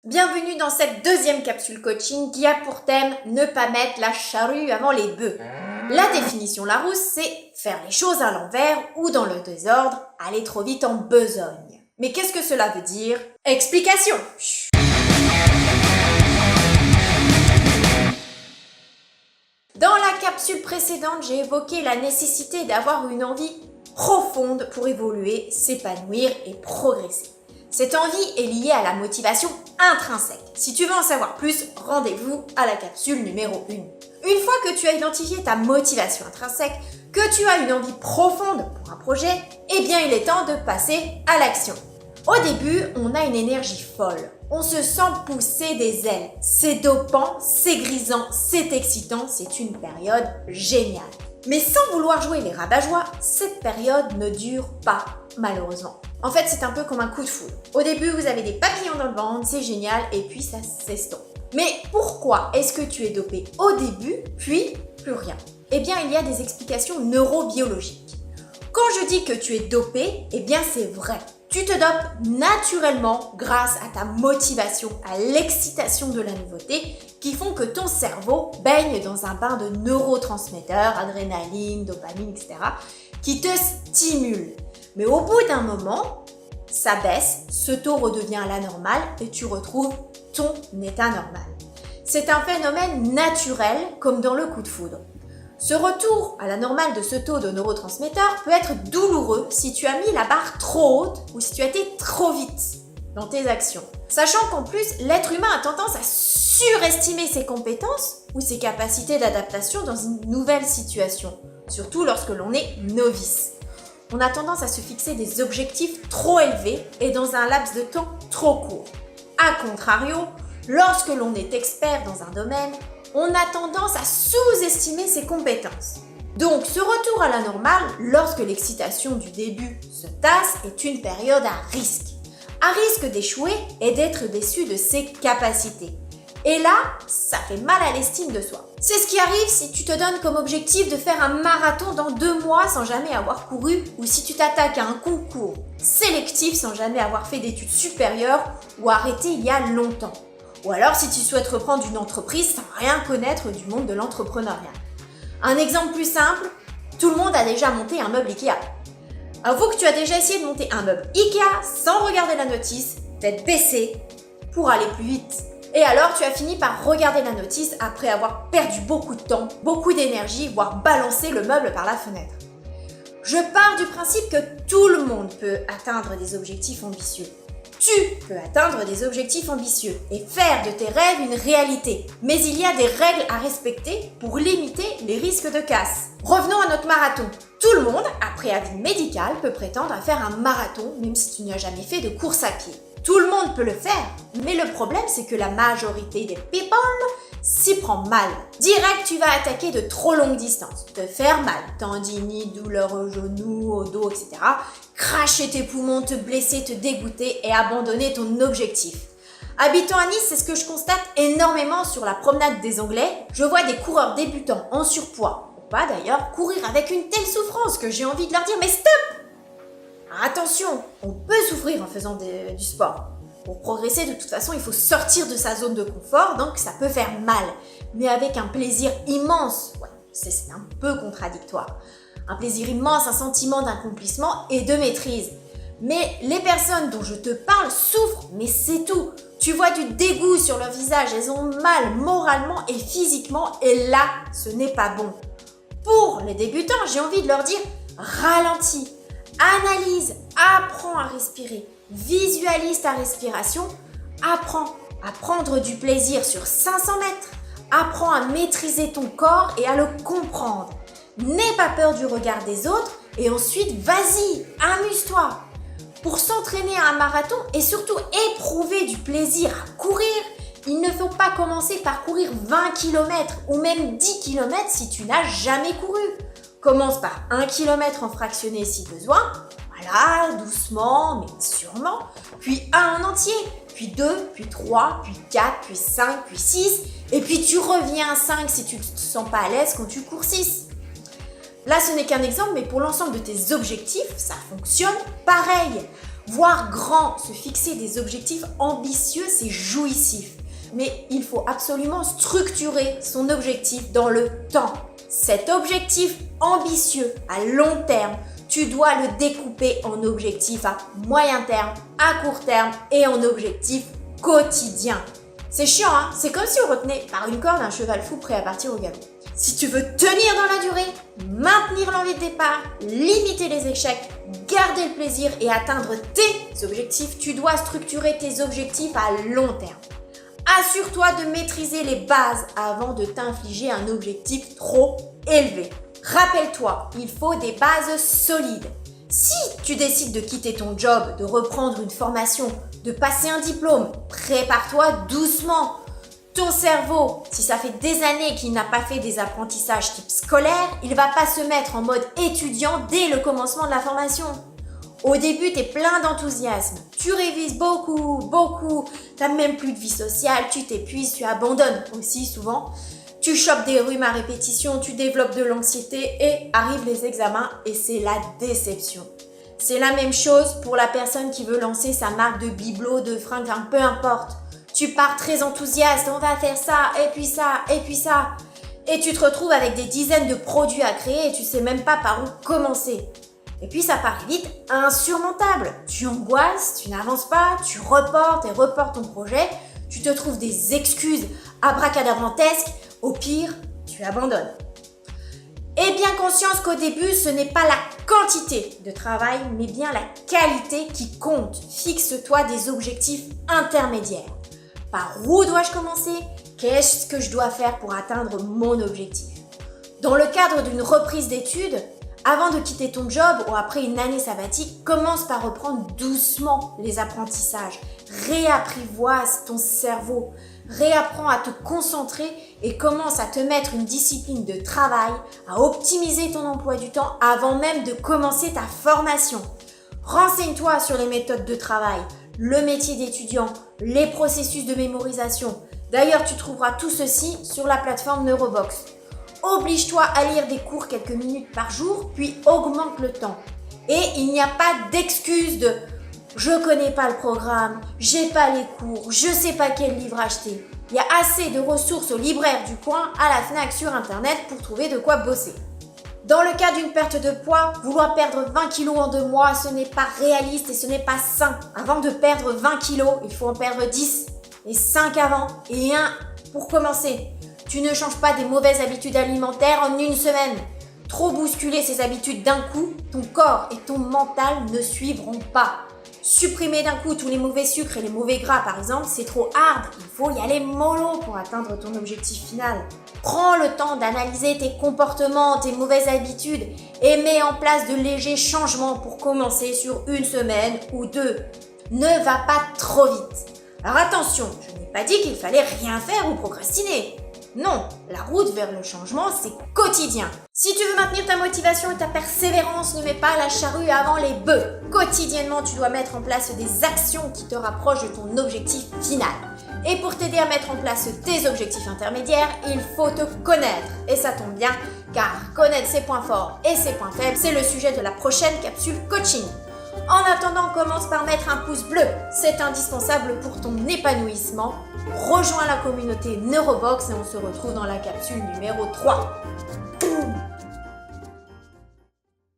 Bienvenue dans cette deuxième capsule coaching qui a pour thème ne pas mettre la charrue avant les bœufs. La définition Larousse, c'est faire les choses à l'envers ou dans le désordre, aller trop vite en besogne. Mais qu'est-ce que cela veut dire? Explication. Dans la capsule précédente, j'ai évoqué la nécessité d'avoir une envie profonde pour évoluer, s'épanouir et progresser. Cette envie est liée à la motivation intrinsèque. Si tu veux en savoir plus, rendez-vous à la capsule numéro 1. Une fois que tu as identifié ta motivation intrinsèque, que tu as une envie profonde pour un projet, eh bien il est temps de passer à l'action. Au début, on a une énergie folle. On se sent pousser des ailes. C'est dopant, c'est grisant, c'est excitant, c'est une période géniale. Mais sans vouloir jouer les rabat-joie, cette période ne dure pas, malheureusement. En fait, c'est un peu comme un coup de foudre. Au début, vous avez des papillons dans le ventre, c'est génial, et puis ça s'estompe. Mais pourquoi est-ce que tu es dopé au début, puis plus rien? Eh bien, il y a des explications neurobiologiques. Quand je dis que tu es dopé, eh bien c'est vrai. Tu te dopes naturellement grâce à ta motivation, à l'excitation de la nouveauté qui font que ton cerveau baigne dans un bain de neurotransmetteurs, adrénaline, dopamine, etc. qui te stimulent. Mais au bout d'un moment, ça baisse, ce taux redevient à la normale et tu retrouves ton état normal. C'est un phénomène naturel comme dans le coup de foudre. Ce retour à la normale de ce taux de neurotransmetteurs peut être douloureux si tu as mis la barre trop haute ou si tu as été trop vite dans tes actions. Sachant qu'en plus, l'être humain a tendance à surestimer ses compétences ou ses capacités d'adaptation dans une nouvelle situation, surtout lorsque l'on est novice. On a tendance à se fixer des objectifs trop élevés et dans un laps de temps trop court. A contrario, lorsque l'on est expert dans un domaine, on a tendance à sous-estimer ses compétences. Donc, ce retour à la normale, lorsque l'excitation du début se tasse, est une période à risque. À risque d'échouer et d'être déçu de ses capacités. Et là, ça fait mal à l'estime de soi. C'est ce qui arrive si tu te donnes comme objectif de faire un marathon dans 2 mois sans jamais avoir couru, ou si tu t'attaques à un concours sélectif sans jamais avoir fait d'études supérieures ou arrêté il y a longtemps. Ou alors si tu souhaites reprendre une entreprise sans rien connaître du monde de l'entrepreneuriat. Un exemple plus simple, tout le monde a déjà monté un meuble Ikea. Avoue que tu as déjà essayé de monter un meuble Ikea sans regarder la notice, tête baissée, pour aller plus vite. Et alors tu as fini par regarder la notice après avoir perdu beaucoup de temps, beaucoup d'énergie, voire balancé le meuble par la fenêtre. Je pars du principe que tout le monde peut atteindre des objectifs ambitieux. Tu peux atteindre des objectifs ambitieux et faire de tes rêves une réalité. Mais il y a des règles à respecter pour limiter les risques de casse. Revenons à notre marathon. Tout le monde, après avis médical, peut prétendre à faire un marathon même si tu n'as jamais fait de course à pied. Tout le monde peut le faire, mais le problème c'est que la majorité des people s'y prend mal. Direct, tu vas attaquer de trop longues distances, te faire mal, tendinite, douleur au genou, au dos, etc. Cracher tes poumons, te blesser, te dégoûter et abandonner ton objectif. Habitant à Nice, c'est ce que je constate énormément sur la promenade des Anglais. Je vois des coureurs débutants en surpoids, ou pas d'ailleurs, courir avec une telle souffrance que j'ai envie de leur dire « mais stop !» Attention, on peut souffrir en faisant du sport. Pour progresser, de toute façon, il faut sortir de sa zone de confort, donc ça peut faire mal, mais avec un plaisir immense. Ouais, c'est un peu contradictoire. Un plaisir immense, un sentiment d'accomplissement et de maîtrise. Mais les personnes dont je te parle souffrent, mais c'est tout. Tu vois du dégoût sur leur visage, elles ont mal moralement et physiquement, et là, ce n'est pas bon. Pour les débutants, j'ai envie de leur dire « ralentis ». Analyse, apprends à respirer, visualise ta respiration, apprends à prendre du plaisir sur 500 mètres, apprends à maîtriser ton corps et à le comprendre. N'aie pas peur du regard des autres et ensuite vas-y, amuse-toi. Pour s'entraîner à un marathon et surtout éprouver du plaisir à courir, il ne faut pas commencer par courir 20 km ou même 10 km si tu n'as jamais couru. Commence par 1 km en fractionné si besoin, voilà, doucement mais sûrement, puis 1 en entier, puis 2, puis 3, puis 4, puis 5, puis 6, et puis tu reviens à 5 si tu ne te sens pas à l'aise quand tu cours 6. Là, ce n'est qu'un exemple, mais pour l'ensemble de tes objectifs, ça fonctionne pareil. Voir grand, se fixer des objectifs ambitieux, c'est jouissif. Mais il faut absolument structurer son objectif dans le temps. Cet objectif ambitieux à long terme, tu dois le découper en objectifs à moyen terme, à court terme et en objectifs quotidiens. C'est chiant, hein? C'est comme si on retenait par une corde un cheval fou prêt à partir au galop. Si tu veux tenir dans la durée, maintenir l'envie de départ, limiter les échecs, garder le plaisir et atteindre tes objectifs, tu dois structurer tes objectifs à long terme. Assure-toi de maîtriser les bases avant de t'infliger un objectif trop élevé. Rappelle-toi, il faut des bases solides. Si tu décides de quitter ton job, de reprendre une formation, de passer un diplôme, prépare-toi doucement. Ton cerveau, si ça fait des années qu'il n'a pas fait des apprentissages type scolaire, il ne va pas se mettre en mode étudiant dès le commencement de la formation. Au début, tu es plein d'enthousiasme, tu révises beaucoup, tu n'as même plus de vie sociale, tu t'épuises, tu abandonnes aussi souvent. Tu chopes des rhumes à répétition, tu développes de l'anxiété et arrivent les examens et c'est la déception. C'est la même chose pour la personne qui veut lancer sa marque de bibelots, de fringues, peu importe. Tu pars très enthousiaste, on va faire ça, et puis ça, et puis ça. Et tu te retrouves avec des dizaines de produits à créer et tu sais même pas par où commencer. Et puis ça paraît vite insurmontable. Tu angoisses, tu n'avances pas, tu reportes et reportes ton projet. Tu te trouves des excuses abracadabrantesques. Au pire, tu abandonnes. Aie bien conscience qu'au début, ce n'est pas la quantité de travail, mais bien la qualité qui compte. Fixe-toi des objectifs intermédiaires. Par où dois-je commencer? Qu'est-ce que je dois faire pour atteindre mon objectif? Dans le cadre d'une reprise d'études, avant de quitter ton job ou après une année sabbatique, commence par reprendre doucement les apprentissages. Réapprivoise ton cerveau. Réapprends à te concentrer et commence à te mettre une discipline de travail, à optimiser ton emploi du temps avant même de commencer ta formation. Renseigne-toi sur les méthodes de travail, le métier d'étudiant, les processus de mémorisation. D'ailleurs, tu trouveras tout ceci sur la plateforme Neurobox. Oblige-toi à lire des cours quelques minutes par jour, puis augmente le temps. Et il n'y a pas d'excuse de « je connais pas le programme, j'ai pas les cours, je sais pas quel livre acheter ». Il y a assez de ressources au libraire du coin, à la Fnac, sur internet pour trouver de quoi bosser. Dans le cas d'une perte de poids, vouloir perdre 20 kg en 2 mois, ce n'est pas réaliste et ce n'est pas sain. Avant de perdre 20 kg, il faut en perdre 10 et 5 avant et 1 pour commencer. Tu ne changes pas des mauvaises habitudes alimentaires en une semaine. Trop bousculer ces habitudes d'un coup, ton corps et ton mental ne suivront pas. Supprimer d'un coup tous les mauvais sucres et les mauvais gras par exemple, c'est trop hard. Il faut y aller mollo pour atteindre ton objectif final. Prends le temps d'analyser tes comportements, tes mauvaises habitudes et mets en place de légers changements pour commencer sur une semaine ou 2. Ne va pas trop vite. Alors attention, je n'ai pas dit qu'il fallait rien faire ou procrastiner. Non, la route vers le changement, c'est quotidien. Si tu veux maintenir ta motivation et ta persévérance, ne mets pas la charrue avant les bœufs. Quotidiennement, tu dois mettre en place des actions qui te rapprochent de ton objectif final. Et pour t'aider à mettre en place tes objectifs intermédiaires, il faut te connaître. Et ça tombe bien, car connaître ses points forts et ses points faibles, c'est le sujet de la prochaine capsule coaching. En attendant, commence par mettre un pouce bleu. C'est indispensable pour ton épanouissement. Rejoins la communauté Neurobox et on se retrouve dans la capsule numéro 3. Boum.